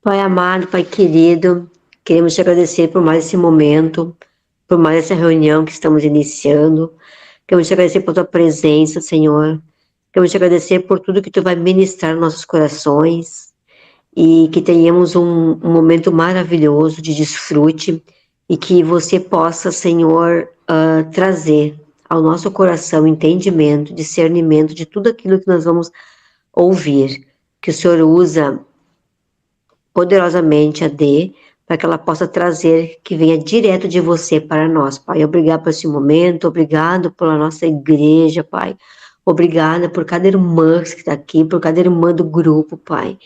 Pai amado, Pai querido, queremos te agradecer por mais esse momento, por mais essa reunião que estamos iniciando. Queremos te agradecer por tua presença, Senhor. Queremos te agradecer por tudo que tu vai ministrar nos nossos corações e que tenhamos um momento maravilhoso de desfrute e que você possa, Senhor, trazer ao nosso coração entendimento, discernimento de tudo aquilo que nós vamos ouvir. Que o Senhor usa poderosamente a Dê, para que ela possa trazer, que venha direto de você para nós, Pai. Obrigado por esse momento, obrigado pela nossa igreja, Pai. Obrigada por cada irmã que está aqui, por cada irmã do grupo, Pai.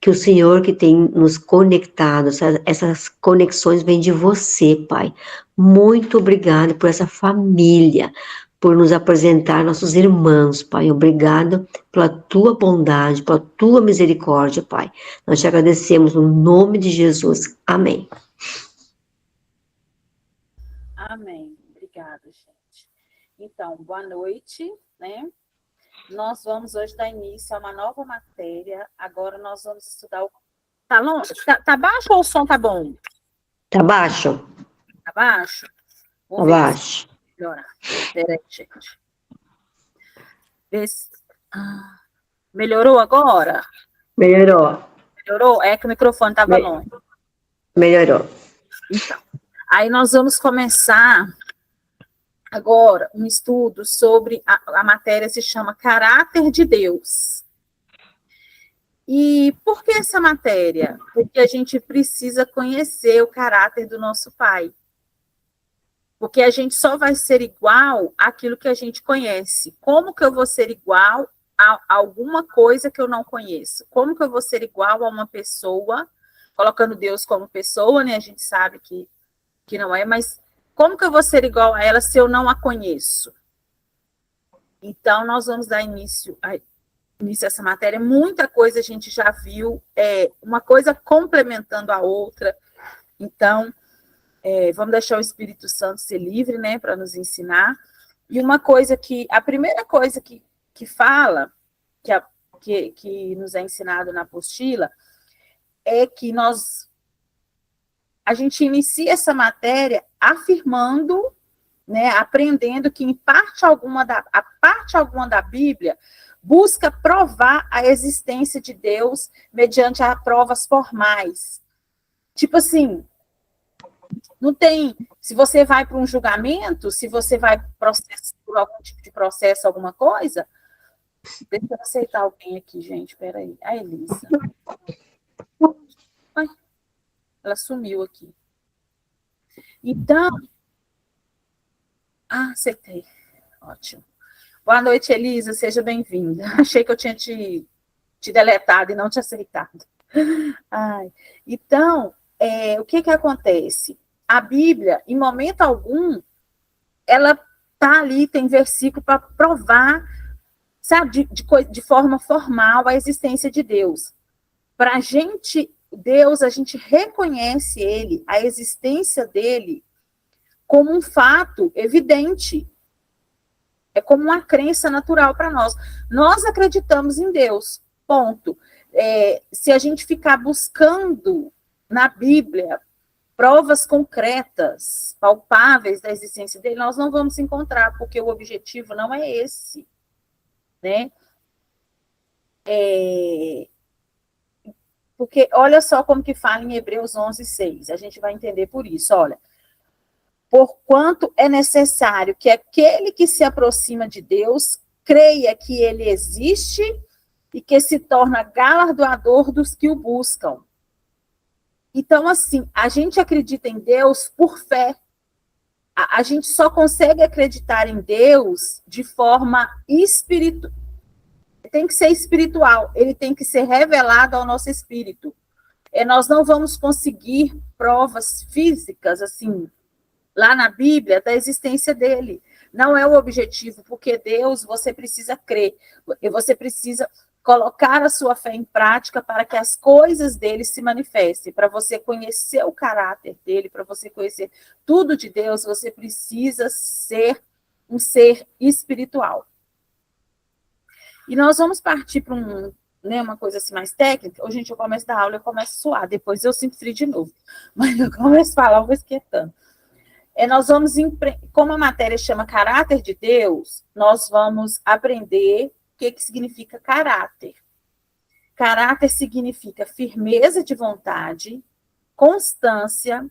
Que o Senhor que tem nos conectado, essas conexões vêm de você, Pai. Muito obrigado por essa família, por nos apresentar nossos irmãos, Pai. Obrigado pela tua bondade, pela tua misericórdia, Pai. Nós te agradecemos no nome de Jesus. Amém. Amém. Obrigada, gente. Então, boa noite, né? Nós vamos hoje dar início a uma nova matéria. Agora nós vamos estudar o... Tá longe? Tá baixo ou o som tá bom? Tá baixo? Tá baixo? Tá baixo. Melhorar. Peraí, gente. Melhorou agora? Melhorou. Melhorou? É que o microfone estava longe. Melhorou. Então, aí nós vamos começar agora um estudo sobre a matéria se chama Caráter de Deus. E por que essa matéria? Porque a gente precisa conhecer o caráter do nosso Pai. Porque a gente só vai ser igual àquilo que a gente conhece. Como que eu vou ser igual a alguma coisa que eu não conheço? Como que eu vou ser igual a uma pessoa, colocando Deus como pessoa, né? A gente sabe que não é, mas como que eu vou ser igual a ela se eu não a conheço? Então, nós vamos dar início a essa matéria. Muita coisa a gente já viu, uma coisa complementando a outra. Então, vamos deixar o Espírito Santo ser livre, né, para nos ensinar. E uma coisa a primeira coisa que fala, que nos é ensinado na apostila, é que a gente inicia essa matéria afirmando, né, aprendendo que em parte alguma da Bíblia busca provar a existência de Deus mediante a provas formais. Tipo assim, não tem... Se você vai para um julgamento, se você vai por algum tipo de processo, alguma coisa... Deixa eu aceitar alguém aqui, gente, peraí. A Elisa. Ai, ela sumiu aqui. Então... aceitei. Ótimo. Boa noite, Elisa, seja bem-vinda. Achei que eu tinha te deletado e não te aceitado. Então, o que acontece? A Bíblia, em momento algum, ela está ali, tem versículo para provar, sabe, de forma formal a existência de Deus. Para a gente, Deus, a gente reconhece ele, a existência dele, como um fato evidente. É como uma crença natural para nós. Nós acreditamos em Deus, ponto. Se a gente ficar buscando na Bíblia provas concretas, palpáveis da existência dele, nós não vamos encontrar, porque o objetivo não é esse, né? Porque olha só como que fala em Hebreus 11:6, a gente vai entender por isso, olha. Porquanto é necessário que aquele que se aproxima de Deus creia que ele existe e que se torna galardoador dos que o buscam. Então, assim, a gente acredita em Deus por fé. A gente só consegue acreditar em Deus de forma espiritual. Tem que ser espiritual, ele tem que ser revelado ao nosso espírito. Nós não vamos conseguir provas físicas, assim, lá na Bíblia, da existência dele. Não é o objetivo, porque Deus, você precisa crer, e você precisa colocar a sua fé em prática para que as coisas dele se manifestem. Para você conhecer o caráter dele, para você conhecer tudo de Deus, você precisa ser um ser espiritual. E nós vamos partir para né, uma coisa assim mais técnica, ou gente, eu começo a dar aula, eu começo a suar, depois eu sinto frio de novo. Mas eu começo a falar, eu vou esquentando. Nós vamos, como a matéria chama caráter de Deus, nós vamos aprender o que significa caráter. Caráter significa firmeza de vontade, constância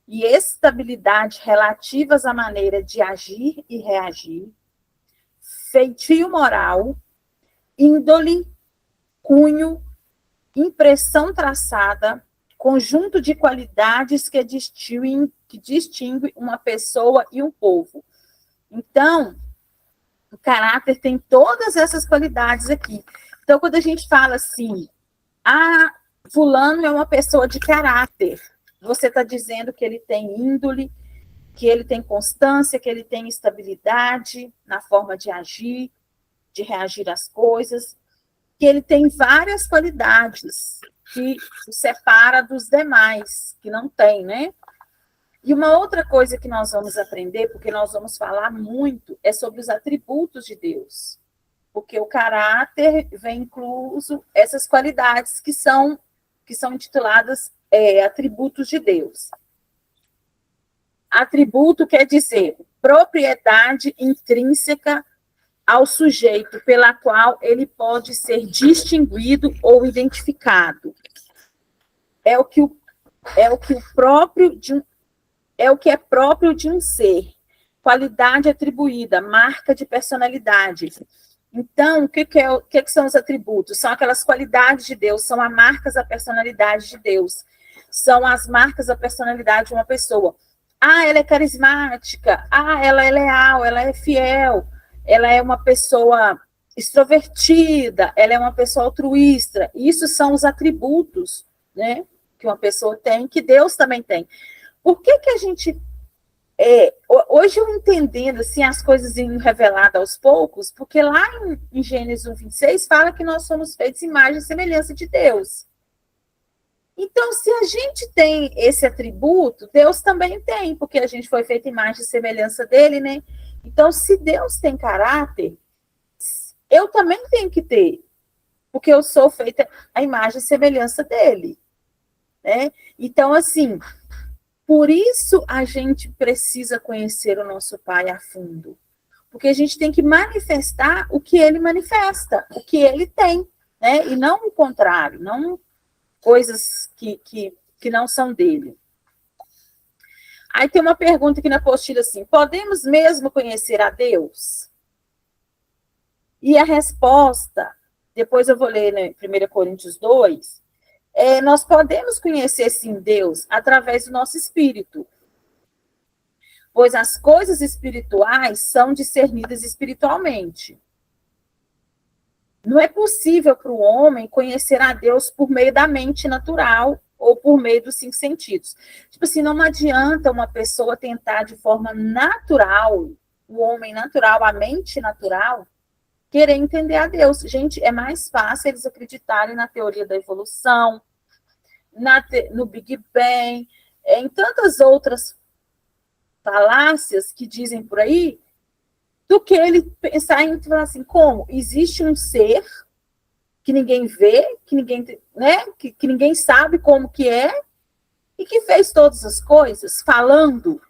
e estabilidade relativas à maneira de agir e reagir, feitio moral, índole, cunho, impressão traçada, conjunto de qualidades que distingue uma pessoa e um povo. Então, o caráter tem todas essas qualidades aqui. Então, quando a gente fala assim, fulano é uma pessoa de caráter, você está dizendo que ele tem índole, que ele tem constância, que ele tem estabilidade na forma de agir, de reagir às coisas, que ele tem várias qualidades que o separa dos demais, que não tem, né? E uma outra coisa que nós vamos aprender, porque nós vamos falar muito, é sobre os atributos de Deus. Porque o caráter vem incluso essas qualidades que são intituladas atributos de Deus. Atributo quer dizer propriedade intrínseca ao sujeito pela qual ele pode ser distinguido ou identificado. É o que é próprio de um ser. Qualidade atribuída, marca de personalidade. Então, o que são os atributos? São aquelas qualidades de Deus, são as marcas da personalidade de Deus. São as marcas da personalidade de uma pessoa. Ela é carismática. Ela é leal, ela é fiel. Ela é uma pessoa extrovertida, ela é uma pessoa altruísta. Isso são os atributos, né, que uma pessoa tem, que Deus também tem. Por que a gente... hoje eu entendendo assim, as coisas indo reveladas aos poucos, porque lá em Gênesis 1:26 fala que nós somos feitos imagem e semelhança de Deus. Então, se a gente tem esse atributo, Deus também tem, porque a gente foi feito imagem e semelhança dele, né? Então, se Deus tem caráter, eu também tenho que ter, porque eu sou feita a imagem e semelhança dele, né? Então, assim, por isso a gente precisa conhecer o nosso Pai a fundo, porque a gente tem que manifestar o que ele manifesta, o que ele tem, né? E não o contrário, não coisas que não são dele. Aí tem uma pergunta aqui na apostila assim, podemos mesmo conhecer a Deus? E a resposta, depois eu vou ler, né, 1 Coríntios 2, nós podemos conhecer, sim, Deus através do nosso espírito, pois as coisas espirituais são discernidas espiritualmente. Não é possível para o homem conhecer a Deus por meio da mente natural ou por meio dos 5 sentidos. Tipo assim, não adianta uma pessoa tentar de forma natural, o homem natural, a mente natural, querer entender a Deus. Gente, é mais fácil eles acreditarem na teoria da evolução, no Big Bang, em tantas outras falácias que dizem por aí, do que ele pensar em falar assim, como? Existe um ser que ninguém vê, que ninguém, né, que ninguém sabe como que é, e que fez todas as coisas, falando.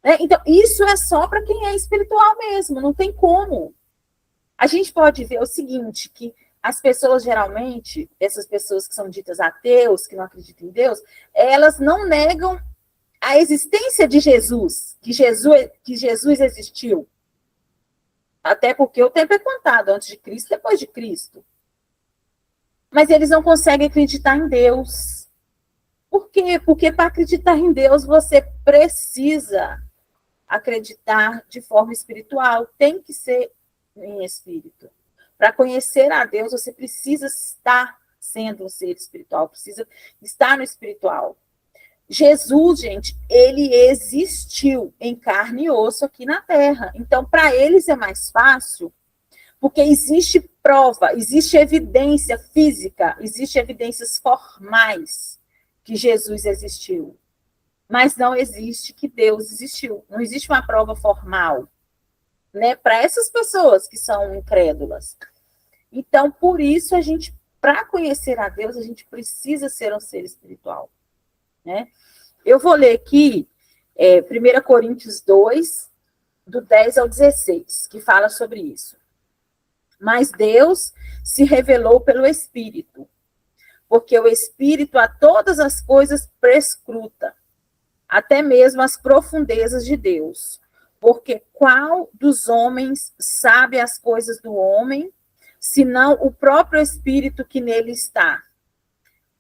Né? Então, isso é só para quem é espiritual mesmo, não tem como. A gente pode ver o seguinte, que as pessoas, geralmente, essas pessoas que são ditas ateus, que não acreditam em Deus, elas não negam a existência de Jesus, que Jesus existiu. Até porque o tempo é contado, antes de Cristo, depois de Cristo. Mas eles não conseguem acreditar em Deus. Por quê? Porque para acreditar em Deus, você precisa acreditar de forma espiritual. Tem que ser em espírito. Para conhecer a Deus, você precisa estar sendo um ser espiritual, precisa estar no espiritual. Jesus, gente, ele existiu em carne e osso aqui na Terra. Então, para eles é mais fácil, porque existe prova, existe evidência física, existe evidências formais que Jesus existiu. Mas não existe que Deus existiu. Não existe uma prova formal, né, para essas pessoas que são incrédulas. Então, por isso, para conhecer a Deus, a gente precisa ser um ser espiritual, né? Eu vou ler aqui 1 Coríntios 2, do 10 ao 16, que fala sobre isso. Mas Deus se revelou pelo Espírito, porque o Espírito a todas as coisas prescruta, até mesmo as profundezas de Deus. Porque qual dos homens sabe as coisas do homem, senão o próprio Espírito que nele está?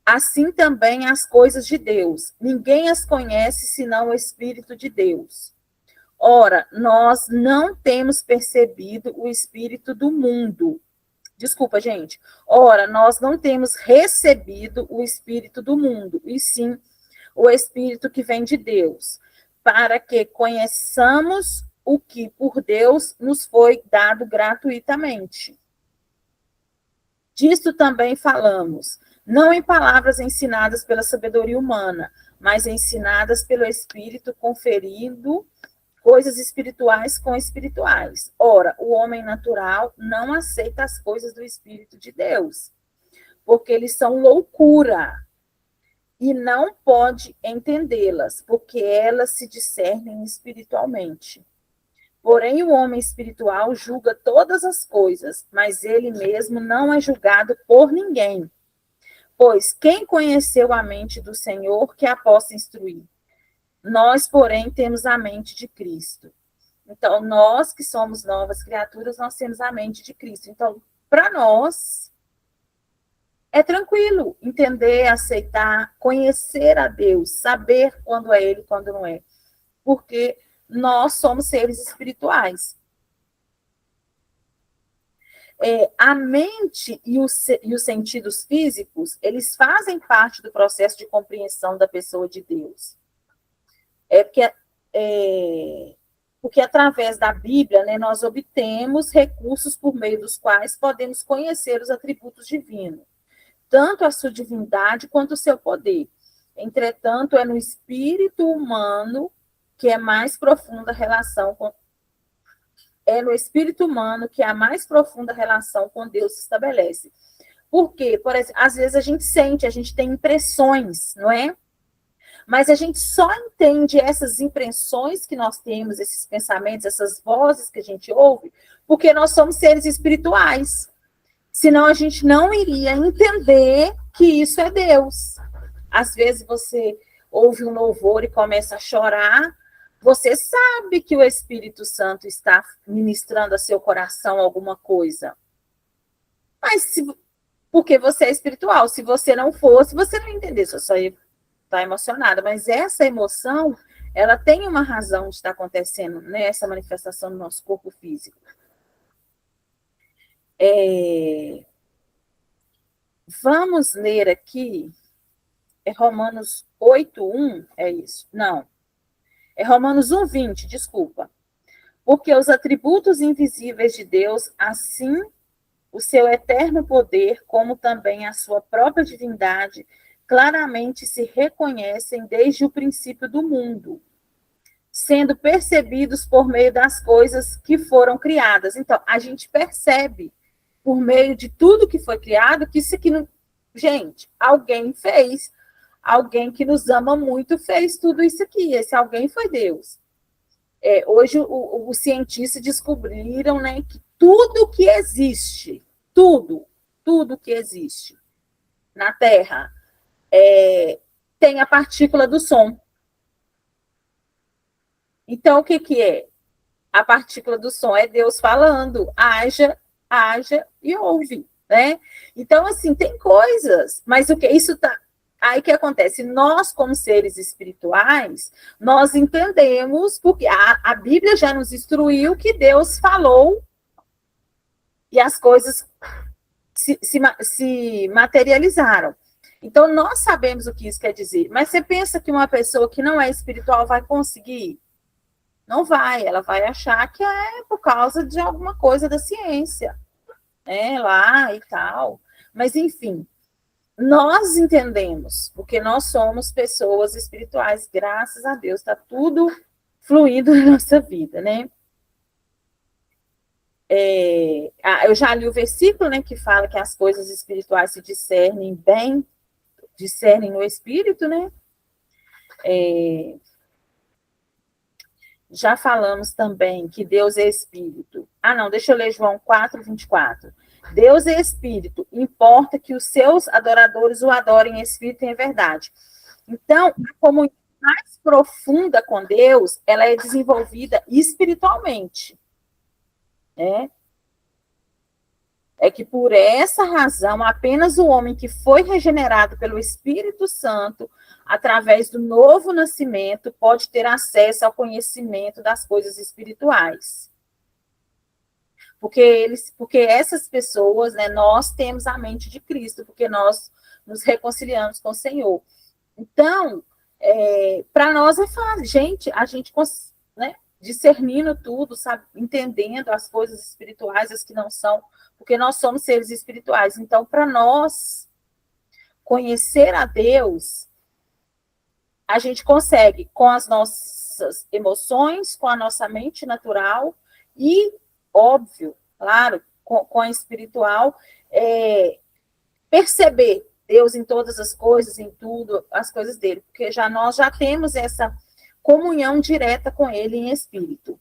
Assim também as coisas de Deus. Ninguém as conhece, senão o Espírito de Deus. Ora, nós não temos percebido o Espírito do mundo. Desculpa, gente. Ora, nós não temos recebido o Espírito do mundo, e sim o Espírito que vem de Deus, para que conheçamos o que por Deus nos foi dado gratuitamente. Disto também falamos, não em palavras ensinadas pela sabedoria humana, mas ensinadas pelo Espírito, conferindo coisas espirituais com espirituais. Ora, o homem natural não aceita as coisas do Espírito de Deus, porque eles são loucura, e não pode entendê-las, porque elas se discernem espiritualmente. Porém, o homem espiritual julga todas as coisas, mas ele mesmo não é julgado por ninguém. Pois quem conheceu a mente do Senhor que a possa instruir? Nós, porém, temos a mente de Cristo. Então, nós que somos novas criaturas, nós temos a mente de Cristo. Então, para nós, é tranquilo entender, aceitar, conhecer a Deus, saber quando é Ele, quando não é. Porque nós somos seres espirituais. A mente e os sentidos físicos, eles fazem parte do processo de compreensão da pessoa de Deus. Porque através da Bíblia, né, nós obtemos recursos por meio dos quais podemos conhecer os atributos divinos, tanto a sua divindade quanto o seu poder. Entretanto, é no espírito humano que é mais profunda a relação com a mais profunda relação com Deus se estabelece. Porque, por exemplo, às vezes a gente tem impressões, não é? Mas a gente só entende essas impressões que nós temos, esses pensamentos, essas vozes que a gente ouve, porque nós somos seres espirituais. Senão a gente não iria entender que isso é Deus. Às vezes você ouve um louvor e começa a chorar, você sabe que o Espírito Santo está ministrando a seu coração alguma coisa. Mas porque você é espiritual, se você não fosse, você não ia entender, você só ia estar emocionada. Mas essa emoção, ela tem uma razão de estar acontecendo, né? Essa manifestação no nosso corpo físico. Vamos ler aqui, Romanos 8:1, é isso? Não. É Romanos 1:20, desculpa. Porque os atributos invisíveis de Deus, assim o seu eterno poder, como também a sua própria divindade, claramente se reconhecem desde o princípio do mundo, sendo percebidos por meio das coisas que foram criadas. Então, a gente percebe, por meio de tudo que foi criado, que isso aqui não... Gente, alguém fez, alguém que nos ama muito fez tudo isso aqui. Esse alguém foi Deus. Hoje, os cientistas descobriram, né, que tudo que existe, tudo que existe na Terra tem a partícula do som. Então, o que é? A partícula do som é Deus falando, haja e ouve, né? Então, assim, tem coisas, mas o que isso tá... Aí o que acontece? Nós, como seres espirituais, nós entendemos, porque a Bíblia já nos instruiu que Deus falou e as coisas se materializaram. Então, nós sabemos o que isso quer dizer. Mas você pensa que uma pessoa que não é espiritual vai conseguir? Não vai. Ela vai achar que é por causa de alguma coisa da ciência, né? Lá e tal. Mas, enfim... Nós entendemos, porque nós somos pessoas espirituais, graças a Deus, está tudo fluindo na nossa vida, né? Eu já li o versículo, né, que fala que as coisas espirituais se discernem bem, discernem no espírito, né? Já falamos também que Deus é espírito. Não, deixa eu ler João 4:24. Deus é espírito, importa que os seus adoradores o adorem em espírito e em verdade. Então, a comunhão mais profunda com Deus, ela é desenvolvida espiritualmente, né? É que por essa razão, apenas o homem que foi regenerado pelo Espírito Santo, através do novo nascimento, pode ter acesso ao conhecimento das coisas espirituais. Porque essas pessoas, né, nós temos a mente de Cristo, porque nós nos reconciliamos com o Senhor. Então, para nós é fácil, a gente, né, discernindo tudo, sabe, entendendo as coisas espirituais, as que não são, porque nós somos seres espirituais. Então, para nós conhecer a Deus, a gente consegue com as nossas emoções, com a nossa mente natural e, óbvio, claro, com a espiritual, perceber Deus em todas as coisas, em tudo, as coisas dele, porque nós já temos essa comunhão direta com ele em espírito.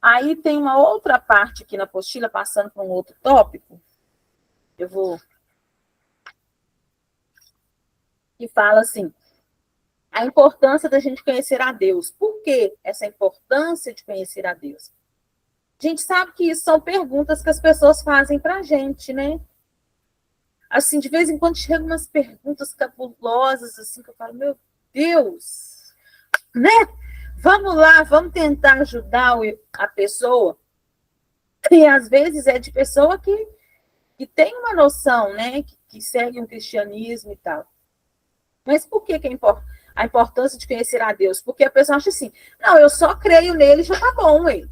Aí tem uma outra parte aqui na apostila, passando para um outro tópico, que fala assim, a importância da gente conhecer a Deus. Por que essa importância de conhecer a Deus? A gente sabe que isso são perguntas que as pessoas fazem para a gente, né? Assim, de vez em quando chegam umas perguntas cabulosas, assim, que eu falo, meu Deus, né? Vamos lá, vamos tentar ajudar a pessoa. E às vezes é de pessoa que tem uma noção, né? Que segue um cristianismo e tal. Mas por que a importância de conhecer a Deus? Porque a pessoa acha assim, não, eu só creio nele, já tá bom, ué.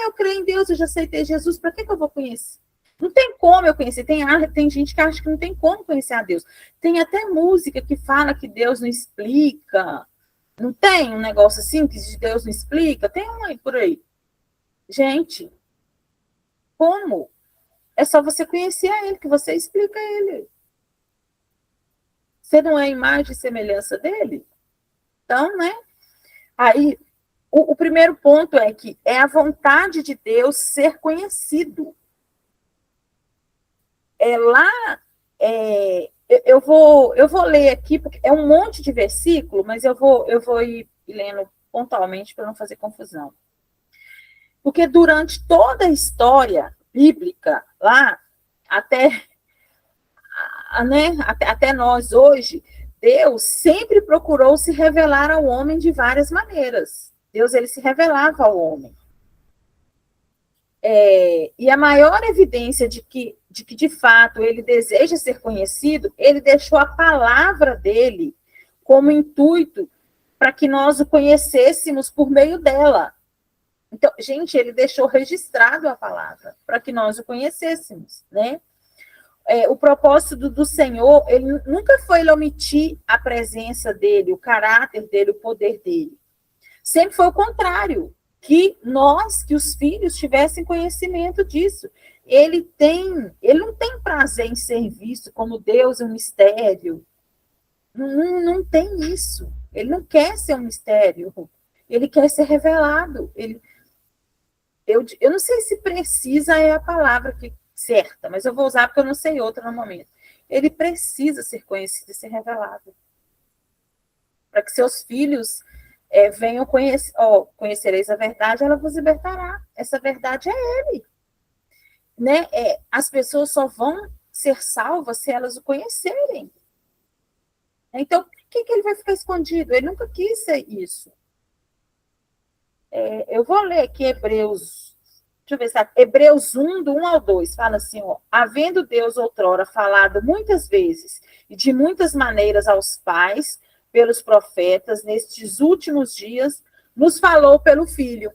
Eu creio em Deus, eu já aceitei Jesus, para que eu vou conhecer? Não tem como eu conhecer. Tem gente que acha que não tem como conhecer a Deus. Tem até música que fala que Deus não explica. Não tem um negócio assim que Deus não explica? Tem um aí por aí. Gente, como? É só você conhecer a ele, que você explica a ele. Você não é a imagem e semelhança dele? Então, né? Aí, o primeiro ponto é que é a vontade de Deus ser conhecido. Eu vou ler aqui, porque é um monte de versículo, mas eu vou ir lendo pontualmente para não fazer confusão. Porque durante toda a história bíblica, lá, até nós hoje, Deus sempre procurou se revelar ao homem de várias maneiras. Deus, ele se revelava ao homem. E a maior evidência de que de fato ele deseja ser conhecido, ele deixou a palavra dele como intuito para que nós o conhecêssemos por meio dela. Então, gente, ele deixou registrado a palavra para que nós o conhecêssemos, né? O propósito do Senhor, ele nunca foi ele omitir a presença dele, o caráter dele, o poder dele. Sempre foi o contrário, que os filhos tivessem conhecimento disso. Ele não tem prazer em ser visto como Deus, um mistério. Não tem isso. Ele não quer ser um mistério. Ele quer ser revelado. Eu não sei se precisa é a palavra certa, mas eu vou usar porque eu não sei outra no momento. Ele precisa ser conhecido e ser revelado. Para que seus filhos venham conhecer, conhecereis a verdade, ela vos libertará. Essa verdade é ele. Né? As pessoas só vão ser salvas se elas o conhecerem. Então, por que ele vai ficar escondido? Ele nunca quis ser isso. Eu vou ler aqui Hebreus 1, do 1 ao 2, fala assim, havendo Deus outrora falado muitas vezes e de muitas maneiras aos pais, pelos profetas, nestes últimos dias, nos falou pelo Filho.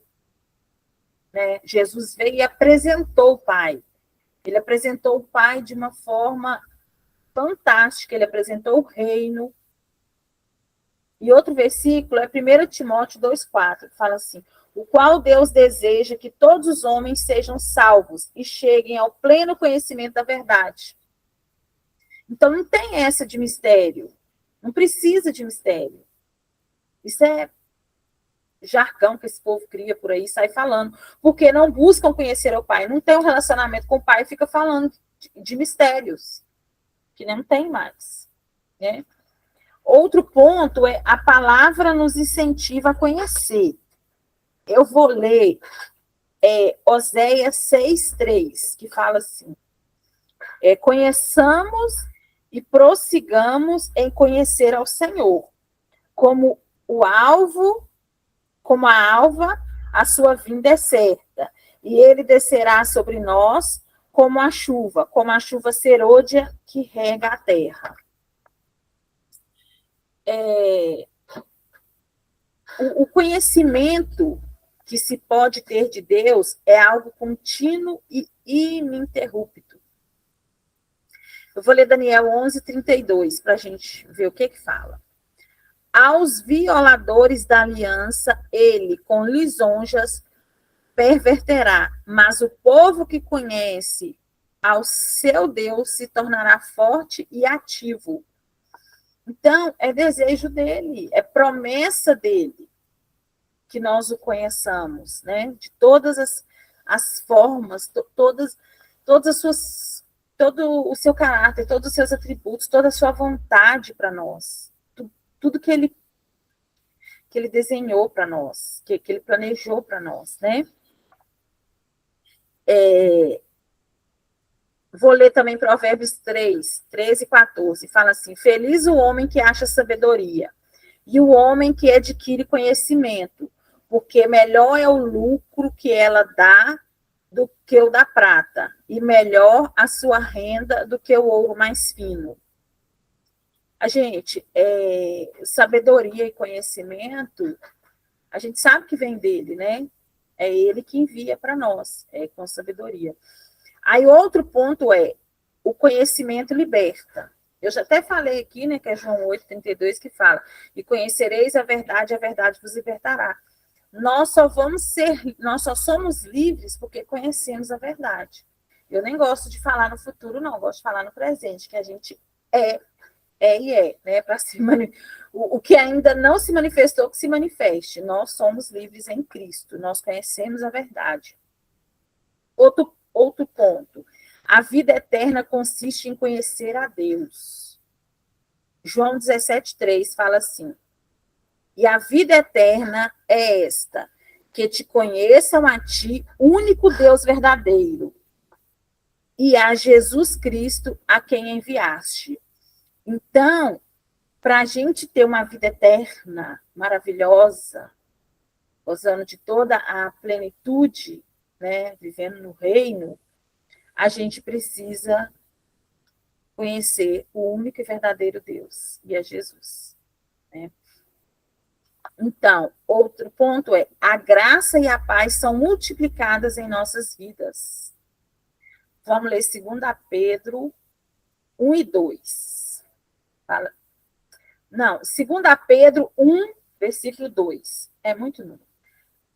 Né? Jesus veio e apresentou o Pai. Ele apresentou o Pai de uma forma fantástica, ele apresentou o reino. E outro versículo é 1 Timóteo 2,4, que fala assim, o qual Deus deseja que todos os homens sejam salvos e cheguem ao pleno conhecimento da verdade. Então, não tem essa de mistério. Não precisa de mistério. Isso é jargão que esse povo cria por aí, sai falando. Porque não buscam conhecer o Pai. Não tem um relacionamento com o Pai e fica falando de mistérios. Que não tem mais. Né? Outro ponto é a palavra nos incentiva a conhecer. Eu vou ler Oséias 6:3, que fala assim: conheçamos e prossigamos em conhecer ao Senhor, como a alva, a sua vinda é certa, e ele descerá sobre nós como a chuva serôdia que rega a terra. O conhecimento que se pode ter de Deus é algo contínuo e ininterrupto. Eu vou ler Daniel 11:32 para a gente ver o que fala. Aos violadores da aliança, ele, com lisonjas, perverterá, mas o povo que conhece ao seu Deus se tornará forte e ativo. Então, é desejo dele, é promessa dele que nós o conheçamos, né? De todas as formas, todas as suas, todo o seu caráter, todos os seus atributos, toda a sua vontade para nós. Tudo que ele desenhou para nós, que ele planejou para nós, né? Vou ler também Provérbios 13:14, fala assim: feliz o homem que acha sabedoria, e o homem que adquire conhecimento, porque melhor é o lucro que ela dá do que o da prata, e melhor a sua renda do que o ouro mais fino. A gente, sabedoria e conhecimento, a gente sabe que vem dele, né? É ele que envia para nós, com sabedoria. Aí outro ponto o conhecimento liberta. Eu já até falei aqui, né, que é João 8:32, que fala: e conhecereis a verdade vos libertará. Nós só somos livres porque conhecemos a verdade. Eu nem gosto de falar no futuro, não, gosto de falar no presente, que a gente né? Para o que ainda não se manifestou, que se manifeste. Nós somos livres em Cristo, nós conhecemos a verdade. Outro ponto. A vida eterna consiste em conhecer a Deus. João 17:3 fala assim: e a vida eterna é esta, que te conheçam a ti, único Deus verdadeiro, e a Jesus Cristo, a quem enviaste. Então, para a gente ter uma vida eterna, maravilhosa, gozando de toda a plenitude, né, vivendo no reino, a gente precisa conhecer o único e verdadeiro Deus, e é Jesus. Né? Então, outro ponto a graça e a paz são multiplicadas em nossas vidas. Vamos ler 2 Pedro 1:2. Fala. Não, 2 Pedro 1, versículo 2. É muito número.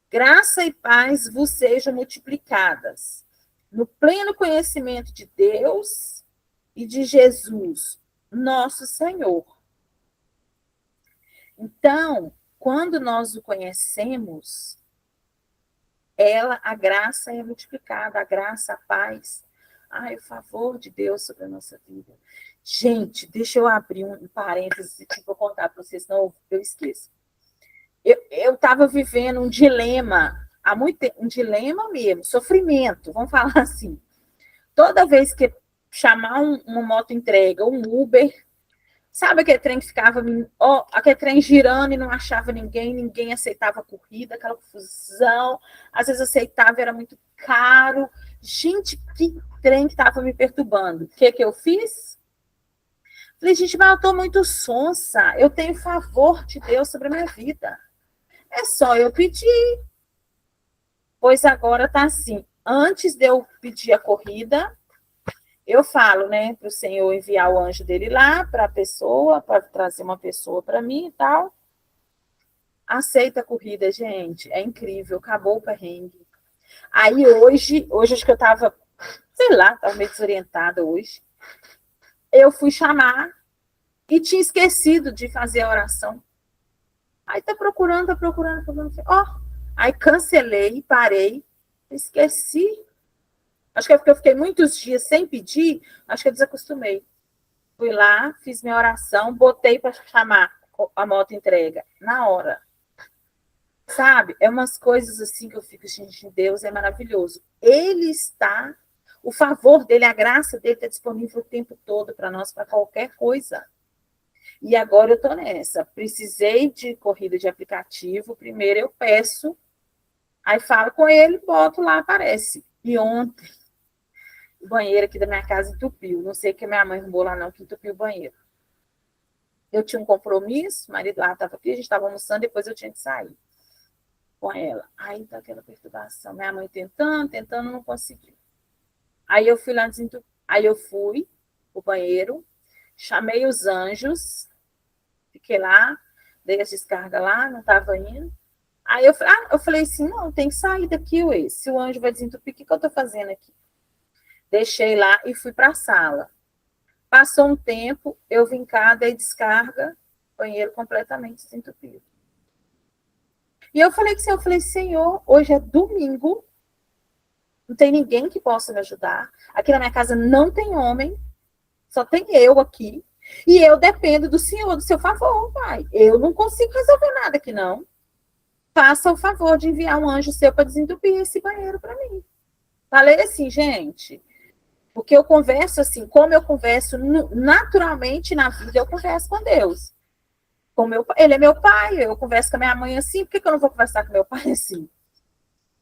Graça e paz vos sejam multiplicadas no pleno conhecimento de Deus e de Jesus, nosso Senhor. Então, quando nós o conhecemos, a graça é multiplicada, a graça, a paz, o favor de Deus sobre a nossa vida. Gente, deixa eu abrir um parênteses e vou contar para vocês, senão eu esqueço. Eu estava vivendo um dilema, há muito tempo, um dilema mesmo, sofrimento, vamos falar assim. Toda vez que chamar uma moto entrega, um Uber, sabe aquele trem que ficava, aquele trem girando e não achava ninguém aceitava a corrida, aquela confusão, às vezes aceitava, era muito caro. Gente, que trem que estava me perturbando. O que eu fiz? Falei, gente, mas eu estou muito sonsa, eu tenho favor de Deus sobre a minha vida. É só eu pedir. Pois agora está assim, antes de eu pedir a corrida, eu falo, né, para o Senhor enviar o anjo dele lá para a pessoa, para trazer uma pessoa para mim e tal. aceita a corrida, gente. É incrível, acabou o perrengue. Aí hoje acho que eu estava, sei lá, estava meio desorientada hoje. Eu fui chamar e tinha esquecido de fazer a oração. Aí tá procurando. Ó, aí cancelei, parei, esqueci. Acho que é porque eu fiquei muitos dias sem pedir, acho que eu desacostumei. Fui lá, fiz minha oração, botei para chamar a moto entrega na hora. Sabe? É umas coisas assim que eu fico, gente, Deus é maravilhoso. Ele está, o favor dele, a graça dele está disponível o tempo todo para nós, para qualquer coisa. E agora eu estou nessa. Precisei de corrida de aplicativo. Primeiro eu peço, aí falo com ele, boto lá, aparece. E ontem, o banheiro aqui da minha casa entupiu. Não sei o que minha mãe arrumou lá, não, que entupiu o banheiro. Eu tinha um compromisso, o marido lá estava aqui, a gente estava almoçando, depois eu tinha que sair com ela. Aí tá aquela perturbação. Minha mãe tentando, não conseguiu. Aí eu fui lá desentupir. Aí eu fui pro banheiro, chamei os anjos, fiquei lá, dei as descargas lá, não estava indo. Aí eu falei assim, não, tem que sair daqui, ué. Se o anjo vai desentupir, o que eu estou fazendo aqui? Deixei lá e fui para a sala. Passou um tempo, eu vim cá, dei descarga, banheiro completamente desentupido. E eu falei Senhor, hoje é domingo, não tem ninguém que possa me ajudar. Aqui na minha casa não tem homem, só tem eu aqui. E eu dependo do Senhor, do seu favor, pai. Eu não consigo resolver nada aqui, não. Faça o favor de enviar um anjo seu para desentupir esse banheiro para mim. Falei assim, gente, porque eu converso assim, como eu converso naturalmente na vida, eu converso com Deus. Ele é meu pai, eu converso com a minha mãe assim, por que eu não vou conversar com meu pai assim?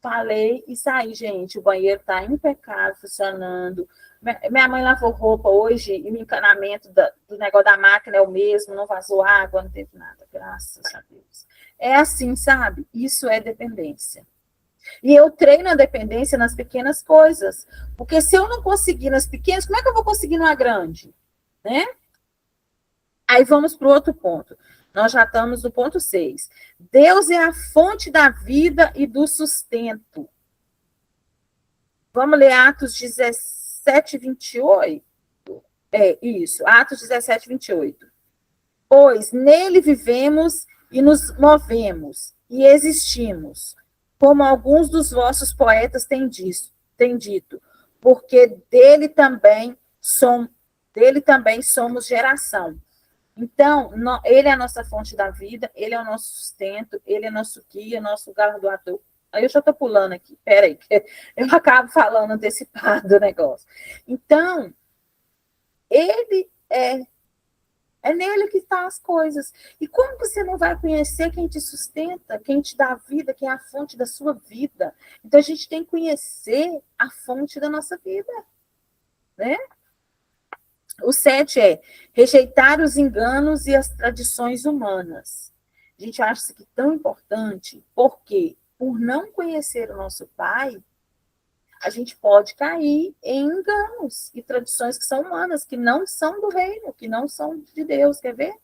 Falei e saí, gente. O banheiro está impecável, funcionando. Minha mãe lavou roupa hoje e o encanamento do negócio da máquina é o mesmo, não vazou água, não teve nada, graças a Deus. É assim, sabe? Isso é dependência. E eu treino a dependência nas pequenas coisas. Porque se eu não conseguir nas pequenas, como é que eu vou conseguir numa grande? Né? Aí vamos para o outro ponto. Nós já estamos no ponto 6. Deus é a fonte da vida e do sustento. Vamos ler Atos 17, 28? É, isso, Atos 17, 28. Pois nele vivemos e nos movemos e existimos, como alguns dos vossos poetas têm dito, porque dele também somos geração. Então, ele é a nossa fonte da vida, ele é o nosso sustento, ele é nosso guia, nosso galardoador. Aí eu já estou pulando aqui, peraí, eu acabo falando antecipado o negócio. Então, ele é nele que estão as coisas. E como você não vai conhecer quem te sustenta, quem te dá a vida, quem é a fonte da sua vida? Então, a gente tem que conhecer a fonte da nossa vida, né? O 7 é rejeitar os enganos e as tradições humanas. A gente acha isso aqui tão importante, porque por não conhecer o nosso Pai, a gente pode cair em enganos e tradições que são humanas, que não são do reino, que não são de Deus. Quer ver?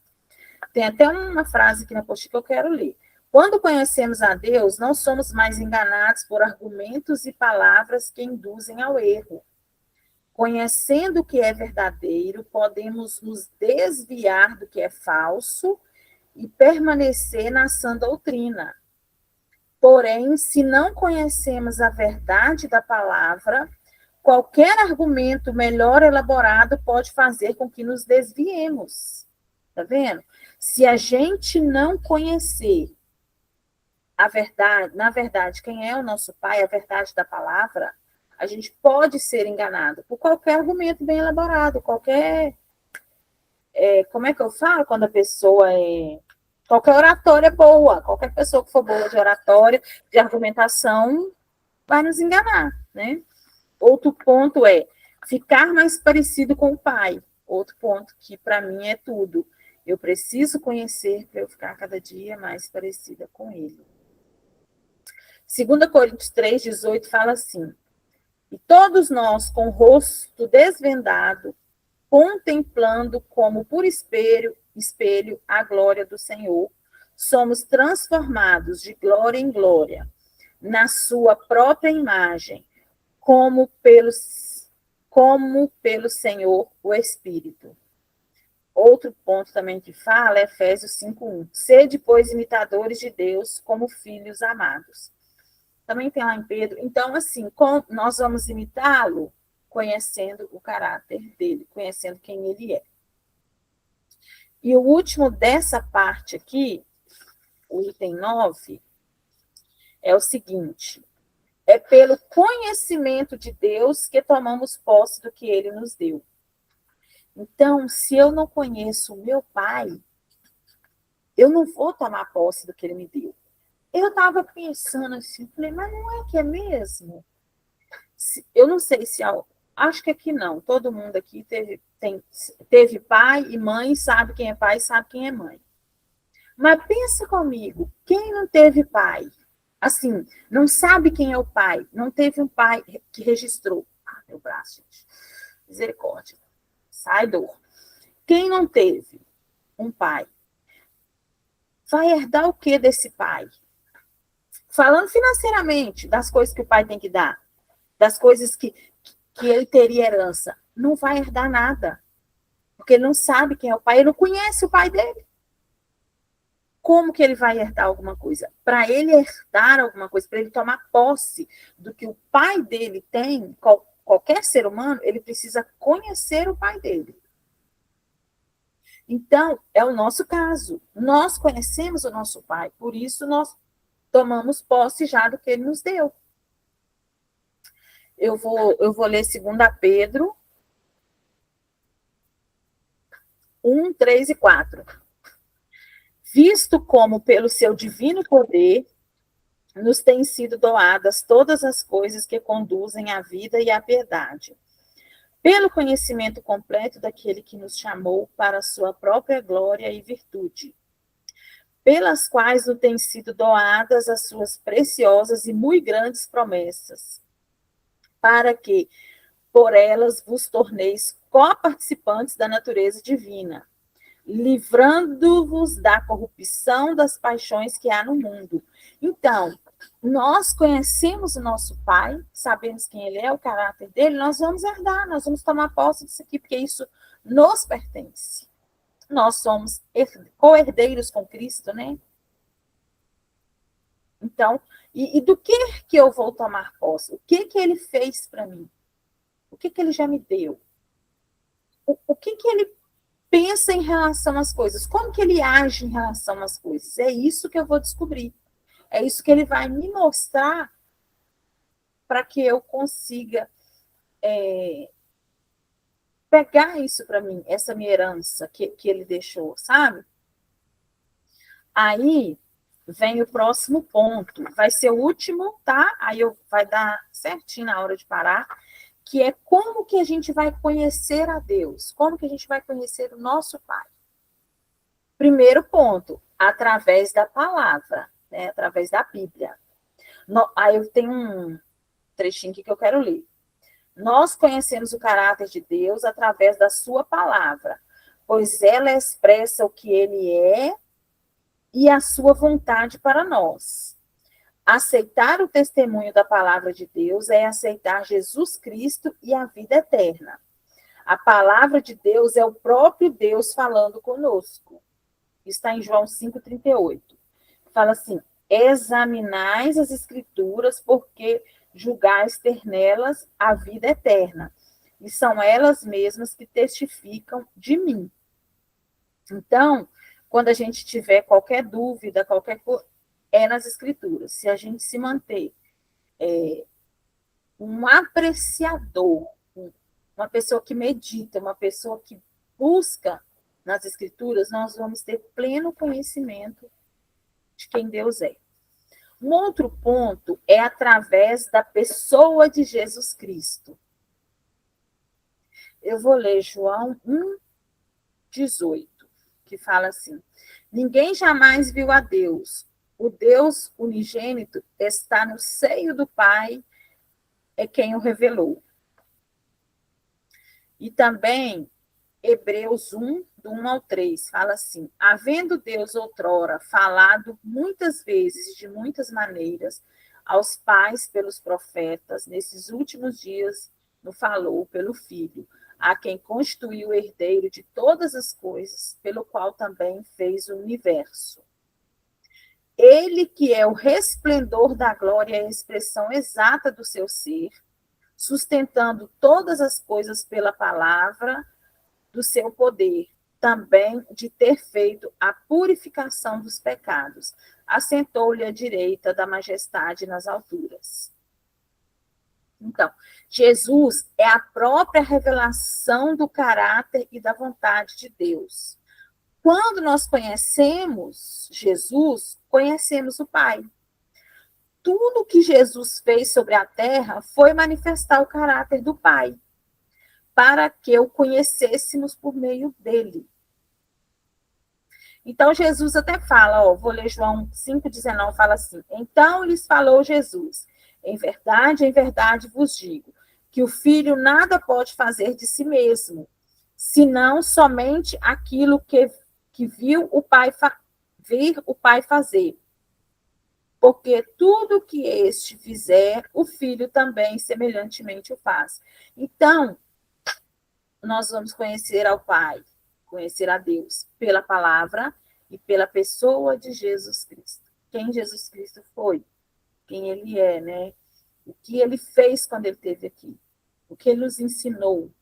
Tem até uma frase aqui na apostila que eu quero ler. Quando conhecemos a Deus, não somos mais enganados por argumentos e palavras que induzem ao erro. Conhecendo o que é verdadeiro, podemos nos desviar do que é falso e permanecer na sã doutrina. Porém, se não conhecemos a verdade da palavra, qualquer argumento melhor elaborado pode fazer com que nos desviemos. Tá vendo? Se a gente não conhecer a verdade, na verdade, quem é o nosso Pai, a verdade da palavra, a gente pode ser enganado por qualquer argumento bem elaborado, qualquer... como é que eu falo quando a pessoa é... Qualquer oratória boa, qualquer pessoa que for boa de oratória, de argumentação, vai nos enganar, né? Outro ponto é ficar mais parecido com o Pai. Outro ponto que, para mim, é tudo. Eu preciso conhecer para eu ficar cada dia mais parecida com Ele. 2 Coríntios 3, 18 fala assim: e todos nós, com o rosto desvendado, contemplando como por espelho a glória do Senhor, somos transformados de glória em glória, na sua própria imagem, como pelo Senhor, o Espírito. Outro ponto também que fala é Efésios 5:1. Sede, pois, imitadores de Deus como filhos amados. Também tem lá em Pedro. Então, assim, nós vamos imitá-lo conhecendo o caráter dele, conhecendo quem ele é. E o último dessa parte aqui, o item 9, é o seguinte: é pelo conhecimento de Deus que tomamos posse do que ele nos deu. Então, se eu não conheço o meu pai, eu não vou tomar posse do que ele me deu. Eu estava pensando assim, falei, mas não é que é mesmo? Eu não sei se... Acho que aqui não. Todo mundo aqui teve pai e mãe, sabe quem é pai, sabe quem é mãe. Mas pensa comigo, quem não teve pai? Assim, não sabe quem é o pai, não teve um pai que registrou. Ah, meu braço, gente. Misericórdia. Sai dor. Quem não teve um pai, vai herdar o que desse pai? Falando financeiramente, das coisas que o pai tem que dar, das coisas que ele teria herança, não vai herdar nada. Porque ele não sabe quem é o pai, ele não conhece o pai dele. Como que ele vai herdar alguma coisa? Para ele herdar alguma coisa, para ele tomar posse do que o pai dele tem, qualquer ser humano, ele precisa conhecer o pai dele. Então, é o nosso caso. Nós conhecemos o nosso pai, por isso nós tomamos posse já do que ele nos deu. Eu vou ler 2 Pedro 1, 3 e 4. Visto como pelo seu divino poder nos têm sido doadas todas as coisas que conduzem à vida e à piedade, pelo conhecimento completo daquele que nos chamou para a sua própria glória e virtude, pelas quais nos têm sido doadas as suas preciosas e muito grandes promessas, para que, por elas, vos torneis coparticipantes da natureza divina, livrando-vos da corrupção das paixões que há no mundo. Então, nós conhecemos o nosso Pai, sabemos quem ele é, o caráter dele, nós vamos herdar, nós vamos tomar posse disso aqui, porque isso nos pertence. Nós somos co-herdeiros com Cristo, né? Então, e do que eu vou tomar posse? O que ele fez para mim? O que ele já me deu? O que ele pensa em relação às coisas? Como que ele age em relação às coisas? É isso que eu vou descobrir. É isso que ele vai me mostrar para que eu consiga pegar isso para mim, essa minha herança que ele deixou, sabe? Aí vem o próximo ponto. Vai ser o último, tá? Aí vai dar certinho na hora de parar, que é como que a gente vai conhecer a Deus, como que a gente vai conhecer o nosso Pai. Primeiro ponto, através da palavra, né? Através da Bíblia. Aí eu tenho um trechinho aqui que eu quero ler. Nós conhecemos o caráter de Deus através da sua palavra, pois ela expressa o que ele é e a sua vontade para nós. Aceitar o testemunho da palavra de Deus é aceitar Jesus Cristo e a vida eterna. A palavra de Deus é o próprio Deus falando conosco. Está em João 5,38. Fala assim: examinais as escrituras, porque julgais ter nelas a vida eterna, e são elas mesmas que testificam de mim. Então, quando a gente tiver qualquer dúvida, qualquer coisa, é nas escrituras. Se a gente se manter um apreciador, uma pessoa que medita, uma pessoa que busca nas escrituras, nós vamos ter pleno conhecimento de quem Deus é. Um outro ponto é através da pessoa de Jesus Cristo. Eu vou ler João 1,18, que fala assim: ninguém jamais viu a Deus. O Deus unigênito está no seio do Pai, é quem o revelou. E também Hebreus 1, do 1 ao 3, fala assim: havendo Deus outrora falado muitas vezes e de muitas maneiras aos pais pelos profetas, nesses últimos dias nos falou pelo Filho, a quem constituiu o herdeiro de todas as coisas, pelo qual também fez o universo. Ele que é o resplendor da glória e a expressão exata do seu ser, sustentando todas as coisas pela palavra do seu poder, também de ter feito a purificação dos pecados, assentou-lhe à direita da majestade nas alturas. Então, Jesus é a própria revelação do caráter e da vontade de Deus. Quando nós conhecemos Jesus, conhecemos o Pai. Tudo que Jesus fez sobre a terra foi manifestar o caráter do Pai, para que o conhecêssemos por meio dele. Então, Jesus até fala, vou ler João 5,19, fala assim: então lhes falou Jesus, em verdade vos digo, que o Filho nada pode fazer de si mesmo, senão somente aquilo que viu o Pai vir o Pai fazer. Porque tudo que este fizer, o Filho também semelhantemente o faz. Então, nós vamos conhecer ao Pai, conhecer a Deus pela palavra e pela pessoa de Jesus Cristo. Quem Jesus Cristo foi, quem ele é, né? O que ele fez quando ele esteve aqui, o que ele nos ensinou.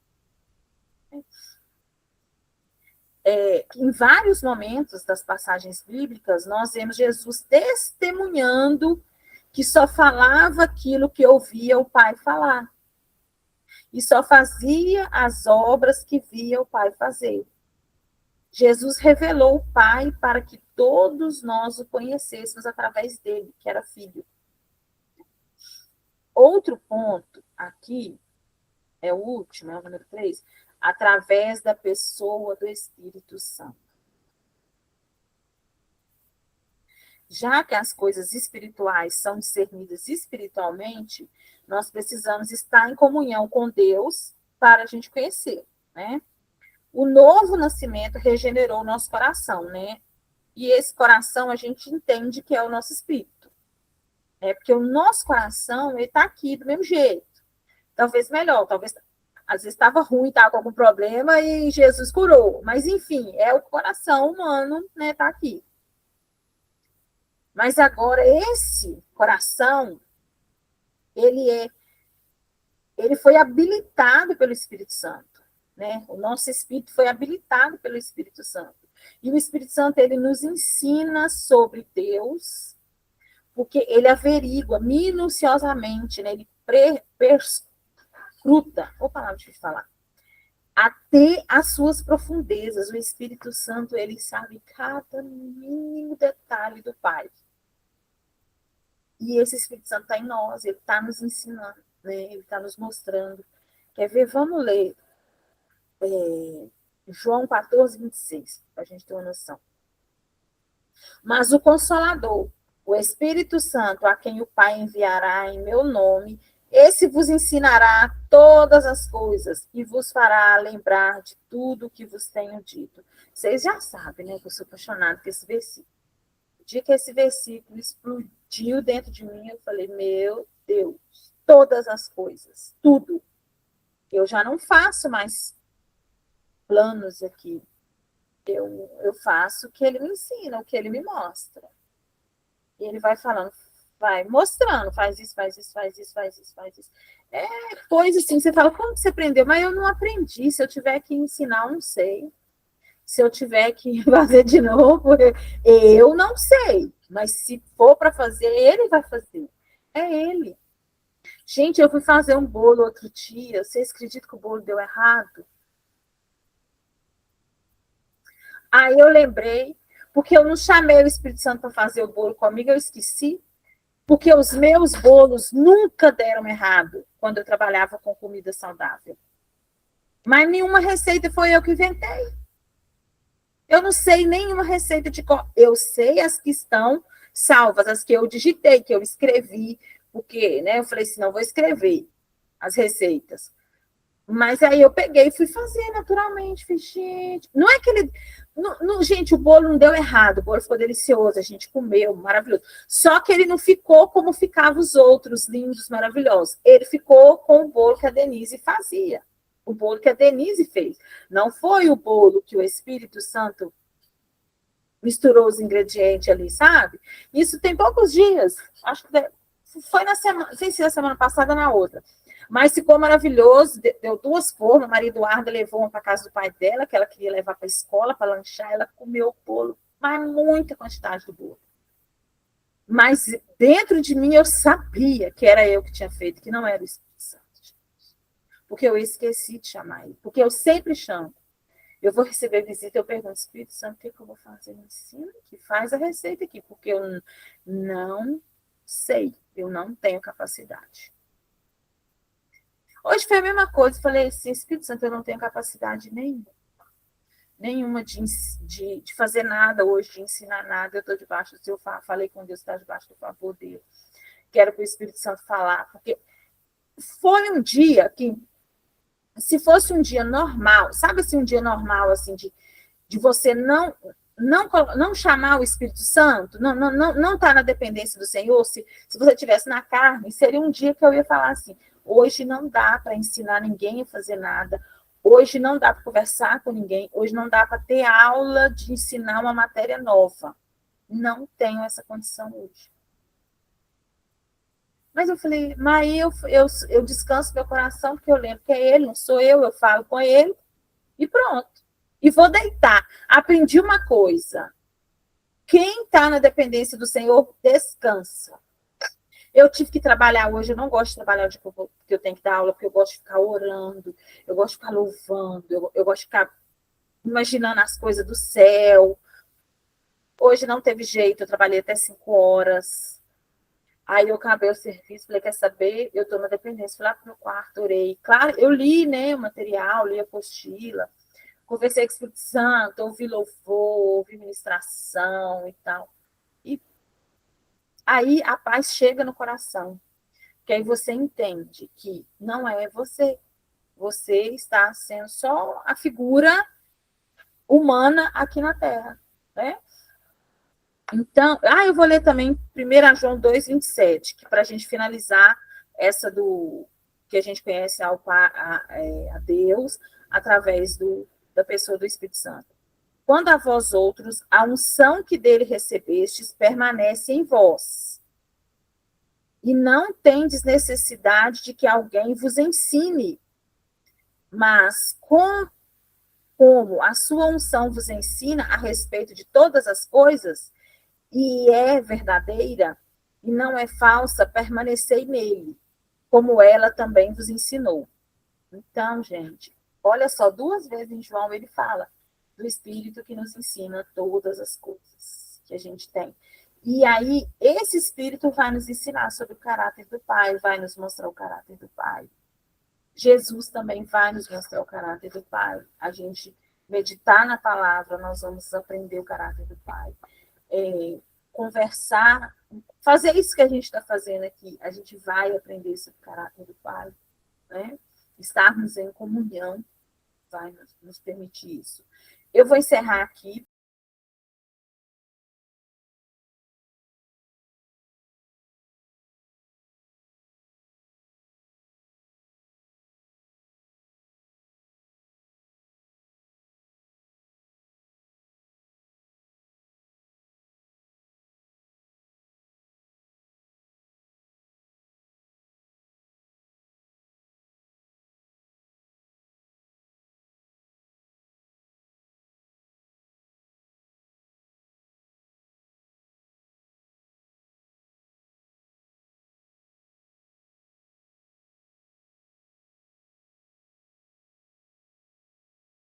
Em vários momentos das passagens bíblicas, nós vemos Jesus testemunhando que só falava aquilo que ouvia o Pai falar. E só fazia as obras que via o Pai fazer. Jesus revelou o Pai para que todos nós o conhecêssemos através dele, que era filho. Outro ponto aqui, é o último, é o número 3, através da pessoa do Espírito Santo. Já que as coisas espirituais são discernidas espiritualmente, nós precisamos estar em comunhão com Deus para a gente conhecer, né? O novo nascimento regenerou o nosso coração, né? E esse coração a gente entende que é o nosso espírito. Porque o nosso coração, ele está aqui do mesmo jeito. Talvez melhor, talvez às vezes estava ruim, estava com algum problema e Jesus curou. Mas, enfim, é o coração humano, né? Está aqui. Mas agora, esse coração, ele foi habilitado pelo Espírito Santo. Né? O nosso espírito foi habilitado pelo Espírito Santo. E o Espírito Santo, ele nos ensina sobre Deus, porque ele averigua minuciosamente, né? Ele perscruta, ou palavra de falar, até as suas profundezas. O Espírito Santo, ele sabe cada mínimo detalhe do Pai. E esse Espírito Santo está em nós, ele está nos ensinando, né? Ele está nos mostrando. Quer ver? Vamos ler João 14, 26, para a gente ter uma noção. Mas o Consolador, o Espírito Santo, a quem o Pai enviará em meu nome, esse vos ensinará todas as coisas e vos fará lembrar de tudo o que vos tenho dito. Vocês já sabem, né, que eu sou apaixonada por esse versículo. O dia que esse versículo explodiu dentro de mim, eu falei, meu Deus, todas as coisas, tudo. Eu já não faço mais planos aqui. Eu faço o que ele me ensina, o que ele me mostra. E ele vai falando, vai mostrando, faz isso, faz isso, faz isso, faz isso, faz isso. Coisa assim, você fala, como você aprendeu? Mas eu não aprendi. Se eu tiver que ensinar, eu não sei. Se eu tiver que fazer de novo, eu não sei. Mas se for para fazer, ele vai fazer. É ele. Gente, eu fui fazer um bolo outro dia. Vocês acreditam que o bolo deu errado? Aí eu lembrei, porque eu não chamei o Espírito Santo para fazer o bolo comigo, eu esqueci. Porque os meus bolos nunca deram errado quando eu trabalhava com comida saudável. Mas nenhuma receita foi eu que inventei. Eu não sei nenhuma receita de cor. Eu sei as que estão salvas, as que eu digitei, que eu escrevi, porque, né, eu falei assim, não, vou escrever as receitas. Mas aí eu peguei e fui fazer naturalmente. Fiz, gente, não é que ele. Gente, o bolo não deu errado, o bolo ficou delicioso, a gente comeu, maravilhoso. Só que ele não ficou como ficavam os outros, lindos, maravilhosos. Ele ficou com o bolo que a Denise fazia. O bolo que a Denise fez. Não foi o bolo que o Espírito Santo misturou os ingredientes ali, sabe? Isso tem poucos dias. Acho que foi na semana, não sei se na semana passada ou na outra. Mas ficou maravilhoso, deu 2 formas. A Maria Eduarda levou uma para casa do pai dela, que ela queria levar para a escola, para lanchar. Ela comeu o bolo, mas muita quantidade do bolo. Mas dentro de mim eu sabia que era eu que tinha feito, que não era o Espírito Santo. Porque eu esqueci de chamar ele. Porque eu sempre chamo. Eu vou receber visita, eu pergunto, Espírito Santo, o que eu vou fazer? Me ensina aqui, faz a receita aqui, porque eu não sei, eu não tenho capacidade. Hoje foi a mesma coisa, falei assim, Espírito Santo, eu não tenho capacidade nenhuma de fazer nada hoje, de ensinar nada, eu estou debaixo do seu favor, falei com Deus, está debaixo do favor dele. Quero que o Espírito Santo falar, porque foi um dia que, se fosse um dia normal, sabe assim, um dia normal, assim, de você não chamar o Espírito Santo, não tá na dependência do Senhor, se você estivesse na carne, seria um dia que eu ia falar assim, hoje não dá para ensinar ninguém a fazer nada, hoje não dá para conversar com ninguém, hoje não dá para ter aula de ensinar uma matéria nova. Não tenho essa condição hoje. Mas eu falei, mas eu descanso meu coração, porque eu lembro que é ele, não sou eu falo com ele, e pronto. E vou deitar. Aprendi uma coisa. Quem está na dependência do Senhor, descansa. Eu tive que trabalhar hoje, eu não gosto de trabalhar de porque eu tenho que dar aula, porque eu gosto de ficar orando, eu gosto de ficar louvando, eu gosto de ficar imaginando as coisas do céu. Hoje não teve jeito, eu trabalhei até 5 horas. Aí eu acabei o serviço, falei, quer saber? Eu estou na dependência, fui lá para o meu quarto, orei. Claro, eu li, né, o material, li a apostila, conversei com o Espírito Santo, ouvi louvor, ouvi ministração e tal. E aí a paz chega no coração. Que aí você entende que não é você. Você está sendo só a figura humana aqui na Terra. Né? Então, eu vou ler também 1 João 2,27, que para a gente finalizar essa do que a gente conhece a Deus através da pessoa do Espírito Santo. Quando a vós outros, a unção que dele recebestes permanece em vós. E não tendes necessidade de que alguém vos ensine. Mas como a sua unção vos ensina a respeito de todas as coisas, e é verdadeira, e não é falsa, permanecei nele, como ela também vos ensinou. Então, gente, olha só, 2 vezes em João ele fala do Espírito que nos ensina todas as coisas que a gente tem. E aí, esse Espírito vai nos ensinar sobre o caráter do Pai, vai nos mostrar o caráter do Pai. Jesus também vai nos mostrar o caráter do Pai. A gente meditar na palavra, nós vamos aprender o caráter do Pai. Conversar, fazer isso que a gente está fazendo aqui, a gente vai aprender sobre o caráter do Pai. Né? Estarmos em comunhão vai nos permitir isso. Eu vou encerrar aqui,